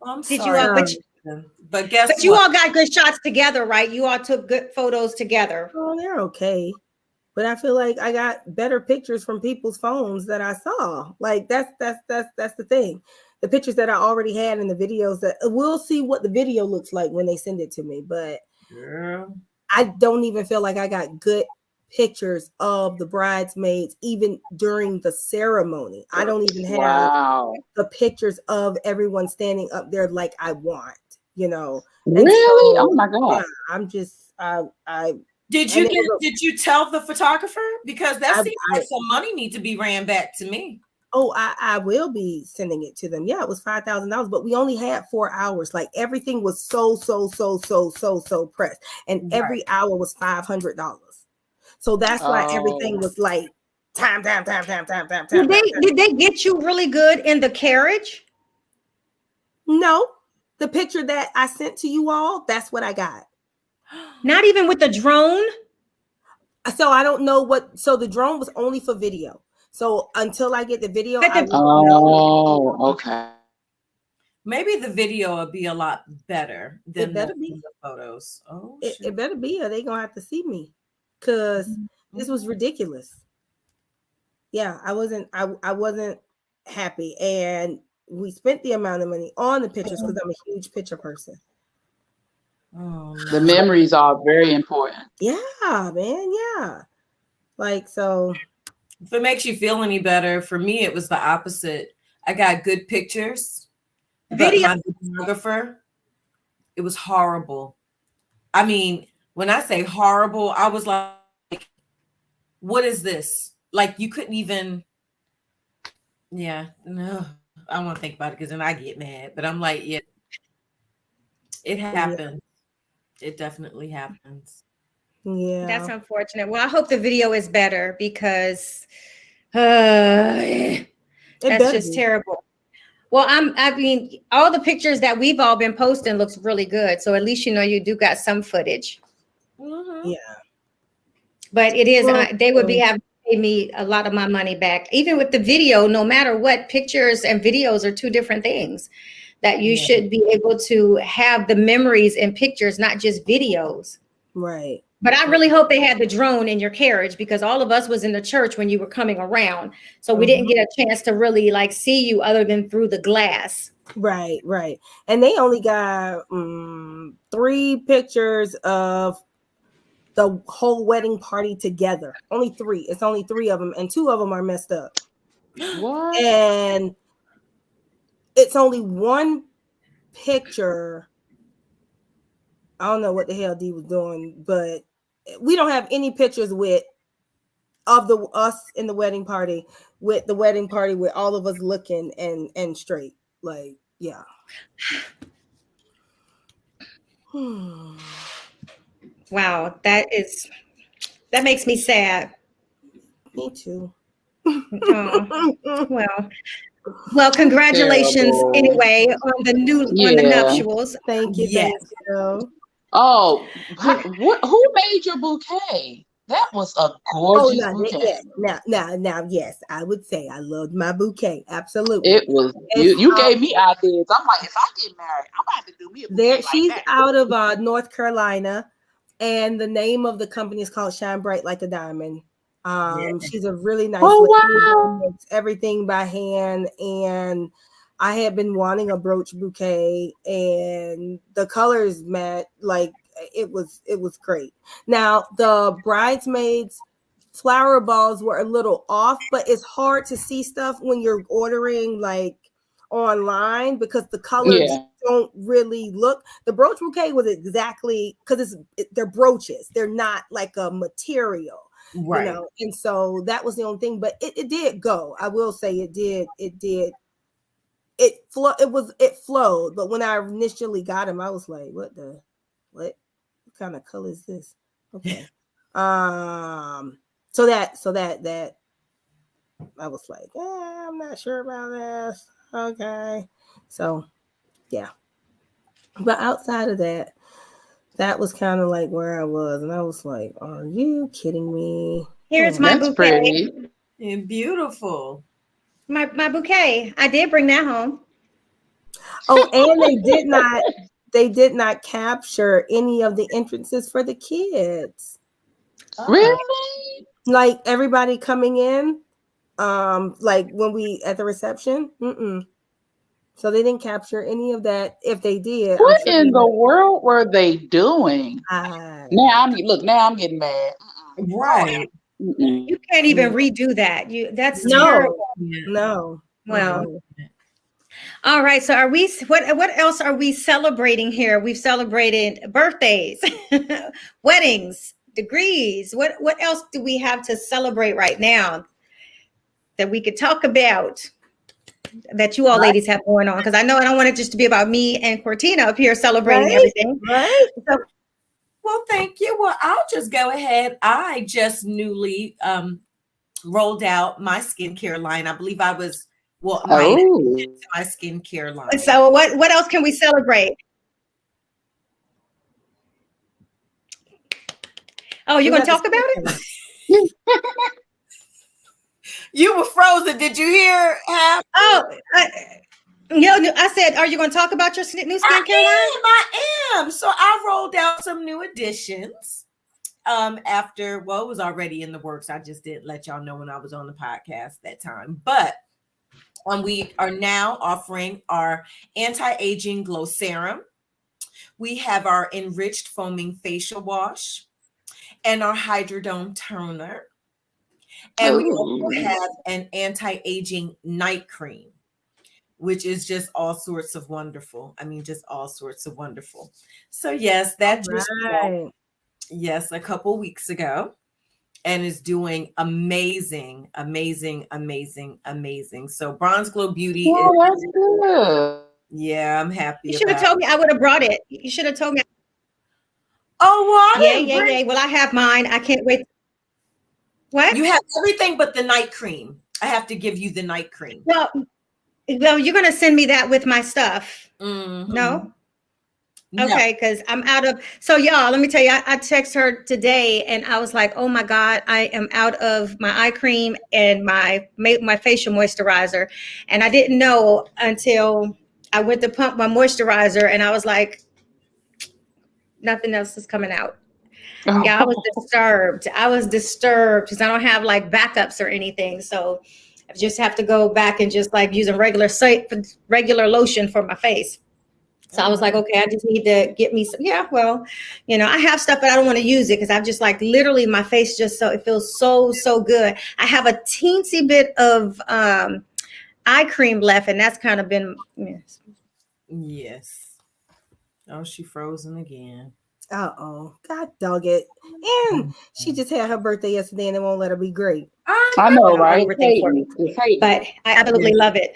I'm Did sorry. you all, but guess but you all got good shots together, right? You all took good photos together. Oh, they're okay. But I feel like I got better pictures from people's phones that I saw. Like that's the thing. The pictures that I already had in the videos, that we'll see what the video looks like when they send it to me. But I don't even feel like I got good pictures of the bridesmaids even during the ceremony. I don't even have the pictures of everyone standing up there like I want, you know. Really? So, oh my God. Yeah, I'm just Did you tell the photographer? Because that seems like some money need to be ran back to me. Oh, I will be sending it to them. Yeah, it was $5,000, but we only had 4 hours. Like everything was so pressed, and every hour was $500. So that's why everything was like time. Did they get you really good in the carriage? No, the picture that I sent to you all, that's what I got. Not even with the drone? So I don't know what. So the drone was only for video. So until I get the video, okay. Maybe the video will be a lot better than the photos. It better be, or they gonna have to see me, because this was ridiculous. Yeah, I wasn't happy, and we spent the amount of money on the pictures because I'm a huge picture person. Oh, no. The memories are very important. Yeah, man. Yeah, like so. If it makes you feel any better, for me it was the opposite. I got good pictures, but my videographer, it was horrible. I mean, when I say horrible, I was like, what is this? Like you couldn't even. Yeah, no, I don't want to think about it because then I get mad. But I'm like, yeah, it happens. It definitely happens. Yeah, that's unfortunate. Well, I hope the video is better because that's just terrible. Well, I mean, all the pictures that we've all been posting looks really good. So at least you know you do got some footage. Yeah, but it is they would be having to pay me a lot of my money back, even with the video. No matter what, pictures and videos are two different things. That you should be able to have the memories in pictures, not just videos. Right. But I really hope they had the drone in your carriage, because all of us was in the church when you were coming around. So we didn't get a chance to really like see you other than through the glass. Right. And they only got 3 pictures of the whole wedding party together. Only 3. It's only 3 of them, and 2 of them are messed up. What? And it's only 1 picture. I don't know what the hell D was doing, but we don't have any pictures of us in the wedding party, with the wedding party with all of us looking and straight. Like, yeah. Wow, that makes me sad. Me too. Well, congratulations anyway on the nuptials. Thank you. Yes. Thank you. Oh, who made your bouquet? That was a gorgeous bouquet. Now, yes, I would say I loved my bouquet. Absolutely. It was. You gave me ideas. I'm like, if I get married, I'm about to do me a bouquet. She's out of North Carolina, and the name of the company is called Shine Bright Like a Diamond. She's a really nice lady. Wow. Makes everything by hand, and I had been wanting a brooch bouquet, and the colors met. Like it was great. Now the bridesmaids flower balls were a little off, but it's hard to see stuff when you're ordering like online because the colors don't really look. The brooch bouquet was exactly, because they're brooches. They're not like a material. Right. You know, and so that was the only thing, but it did go. I will say it did. It flowed, but when I initially got him, I was like, what kind of color is this? Okay. So that I was like, I'm not sure about this. Okay. So yeah. But outside of that, that was kind of like where I was. And I was like, are you kidding me? Here's my That's bouquet. pretty. And beautiful. My bouquet. I did bring that home. Oh, and they did not capture any of the entrances for the kids. Really? Like everybody coming in, like when we at the reception. So they didn't capture any of that. If they did, I'm What sure in the world were they doing? Now I'm getting mad. Right. Mm-mm. You can't even redo that. That's no, terrible. no. Well, Mm-mm. all right. So are we what else are we celebrating here? We've celebrated birthdays, weddings, degrees. What else do we have to celebrate right now that we could talk about that you all ladies have going on? Because I know I don't want it just to be about me and Cortina up here celebrating everything. Right. So, Well, thank you. Well, I'll just go ahead. I just newly rolled out my skincare line. I believe I was my skincare line. so what else can we celebrate? Oh, you're gonna talk about it? You were frozen. Did you hear? Oh, I said, are you going to talk about your new skincare line? I am. So I rolled out some new additions. After it was already in the works. I just didn't let y'all know when I was on the podcast that time. But we are now offering our anti-aging glow serum. We have our enriched foaming facial wash and our hydrodome toner. And we also have an anti-aging night cream, which is just all sorts of wonderful. I mean, just all sorts of wonderful. So yes, that just a couple weeks ago, and is doing amazing. So Bronze Glow Beauty that's good. Yeah, I'm happy. You should have told me. I would have brought it. You should have told me. Oh, well, yeah. Well, I have mine. I can't wait. What? You have everything but the night cream. I have to give you the night cream. Well, you're going to send me that with my stuff. Mm-hmm. No? Okay, because I'm out of. So y'all, let me tell you, I text her today and I was like, oh my God, I am out of my eye cream and my facial moisturizer. And I didn't know until I went to pump my moisturizer and I was like, nothing else is coming out. Yeah, I was disturbed. Because I don't have like backups or anything. So I just have to go back and just like use a regular lotion for my face. So I was like, okay, I just need to get me some. Yeah, well, I have stuff, but I don't want to use it because I've just like literally my face it feels so good. I have a teensy bit of eye cream left, and that's kind of been. Yes. Oh, she frozen again. God dog it. And she just had her birthday yesterday and it won't let her be great. I know, right? But I absolutely love it.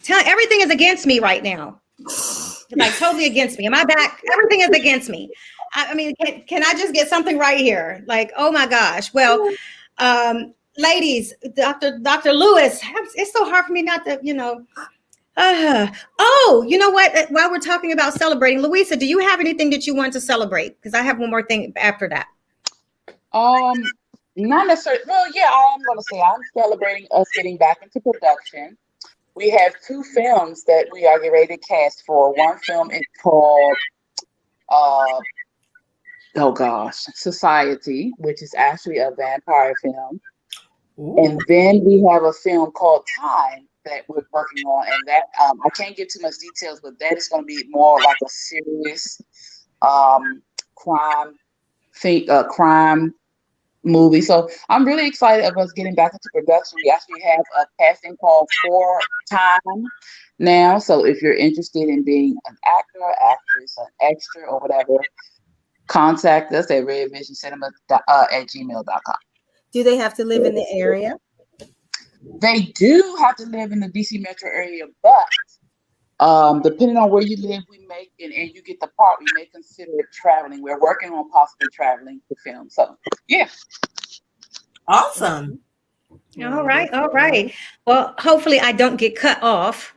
Everything is against me right now. Like totally against me. Am I back? Everything is against me. I mean, can I just get something right here? Like, oh my gosh. Well, ladies, Dr. Lewis, it's so hard for me not to, you know what? While we're talking about celebrating, Louisa, do you have anything that you want to celebrate? Because I have one more thing after that. Not necessarily. Well, yeah, I'm going to say I'm celebrating us getting back into production. We have 2 films that we are getting ready to cast for. One film is called, Society, which is actually a vampire film. Ooh. And then we have a film called Time that we're working on, and that I can't give too much details, but that is going to be more like a serious crime movie. So I'm really excited of us getting back into production. We actually have a casting call for Time now. So if you're interested in being an actor, actress, an extra, or whatever, contact us at redvisioncinema@gmail.com. Do they have to live in the area? They do have to live in the DC metro area, but depending on where you live, and you get the part, we may consider traveling. We're working on possibly traveling to film. So, yeah. Awesome. All right. All right. Well, hopefully I don't get cut off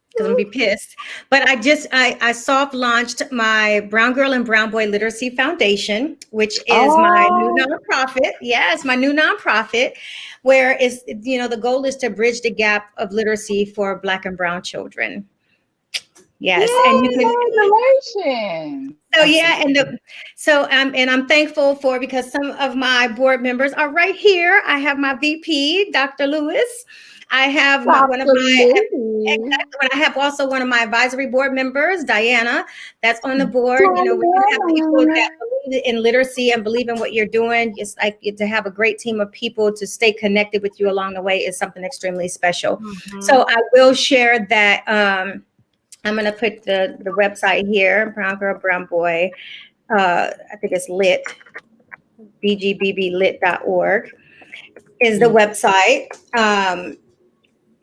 because I'm gonna be pissed. But I soft launched my Brown Girl and Brown Boy Literacy Foundation, which is my new nonprofit. Yes, my new nonprofit, where is the goal is to bridge the gap of literacy for Black and Brown children. Yes, Yay, and you can. congratulations. So yeah, and I'm thankful for because some of my board members are right here. I have my VP, Dr. Lewis. I have one of my exactly. I have also one of my advisory board members, Diana, that's on the board. You know, when you have people that believe in literacy and believe in what you're doing, it's like to have a great team of people to stay connected with you along the way is something extremely special. So I will share that. I'm going to put the website here, Brown Girl, Brown Boy. I think it's lit, bgbbblit.org is the website.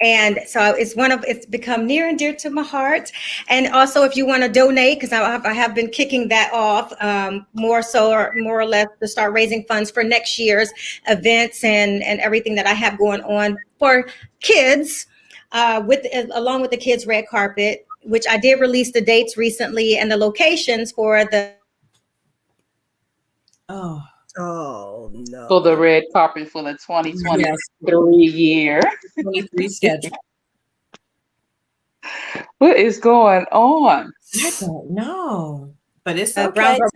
And so it's become near and dear to my heart. And also if you want to donate, because I have been kicking that off more or less to start raising funds for next year's events and everything that I have going on for kids along with the kids red carpet, which I did release the dates recently and the locations for the Oh no. For the red carpet for the 2023 year. 23 schedule. What is going on? I don't know. But it's Brown okay. Girl.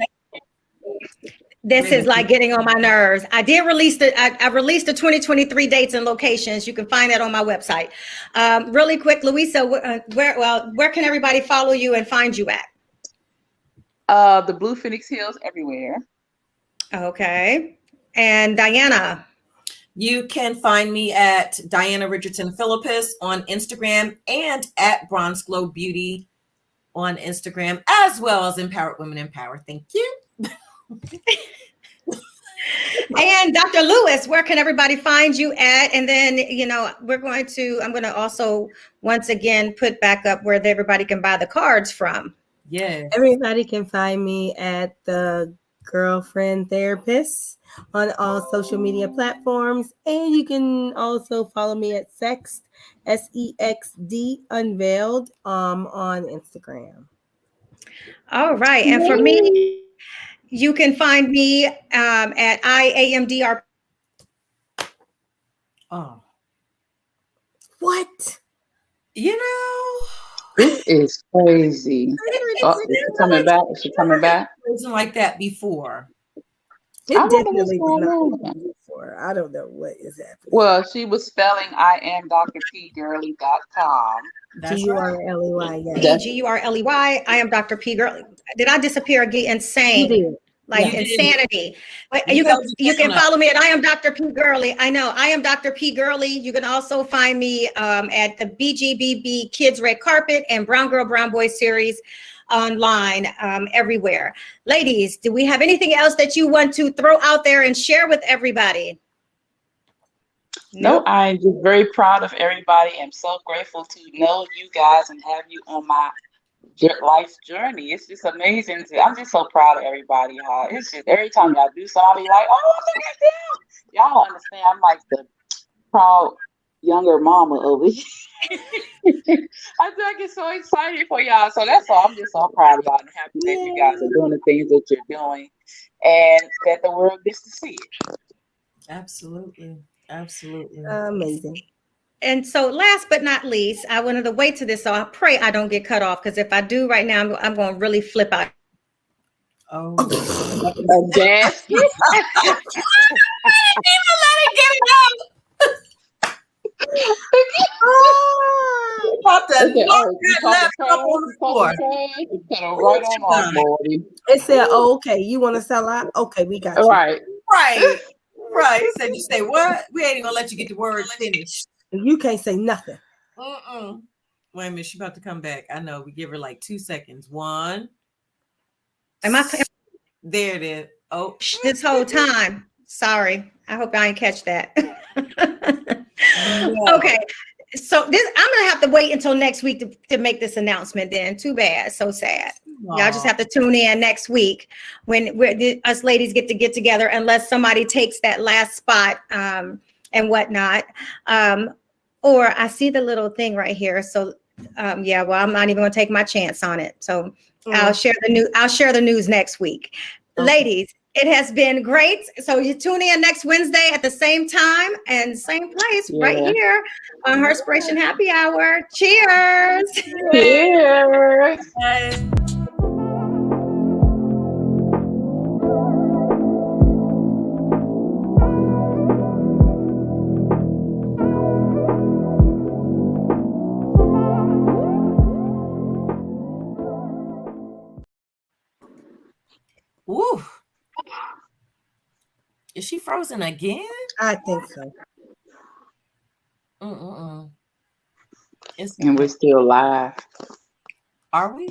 This is like getting on my nerves. I did release I released the 2023 dates and locations. You can find that on my website. Really quick, Louisa, where can everybody follow you and find you at? The Blue Phoenix Hills everywhere. Okay. And Diana? You can find me at Diana Richardson Philippus on Instagram and at Bronze Glow Beauty on Instagram, as well as Empowered Women Empower. Thank you. And Dr. Lewis, where can everybody find you at? And then, I'm going to also once again put back up where everybody can buy the cards from. Yeah. Everybody can find me at the Girlfriend Therapist on all social media platforms. And you can also follow me at Sext, SEXD Unveiled on Instagram. All right. And for me, you can find me at IAMDR. Oh. What? This is crazy. Is she coming back? Is she coming back? It wasn't like that before. It definitely was not before. I don't know what is happening. Well, she was spelling IamDrPgirly.com. That's G-U-R-L-E-Y, yes. G-U-R-L-E-Y. I am Dr. P Girly. Did I disappear again? Insane. You did. Like insanity. But you can follow me at I am Dr. P Girly. I know I am Dr. P Girly. You can also find me at the BGBB Kids Red Carpet and Brown Girl Brown Boy series online everywhere. Ladies, do we have anything else that you want to throw out there and share with everybody? No, I'm just very proud of everybody. I'm so grateful to know you guys and have you on my life journey. It's just amazing. I'm just so proud of everybody. It's just every time y'all do something, I'll be like, oh, look at them. Y'all don't understand. I'm like the proud younger mama over here. I get so excited for y'all. So that's all. I'm just so proud of y'all and happy that you guys are doing the things that you're doing and that the world gets to see it. Absolutely. Absolutely. Amazing. And so last but not least, I wanted to wait to this. So I pray I don't get cut off, because if I do right now, I'm going to really flip out. Oh, Dad. Let it get it out. About to knock that laptop on the floor. It said, oh, okay, you want to sell out? Okay, we got you. Right. He said, you say what? We ain't even gonna let you get the word finished. You can't say nothing. Wait a minute, she's about to come back. I know. We give her like 2 seconds. One. There it is. Oh, this whole time. Sorry. I hope I didn't catch that. Okay. So this, I'm gonna have to wait until next week to make this announcement. Then, too bad, so sad. Y'all just have to tune in next week when us ladies get together, unless somebody takes that last spot and whatnot. Or I see the little thing right here. So yeah, well, I'm not even gonna take my chance on it. So I'll share the news next week. Okay. Ladies, it has been great. So you tune in next Wednesday at the same time and same place right here on Herspiration Happy Hour. Cheers. Cheers. Ooh. Is she frozen again? I think so. And we're still live. Are we?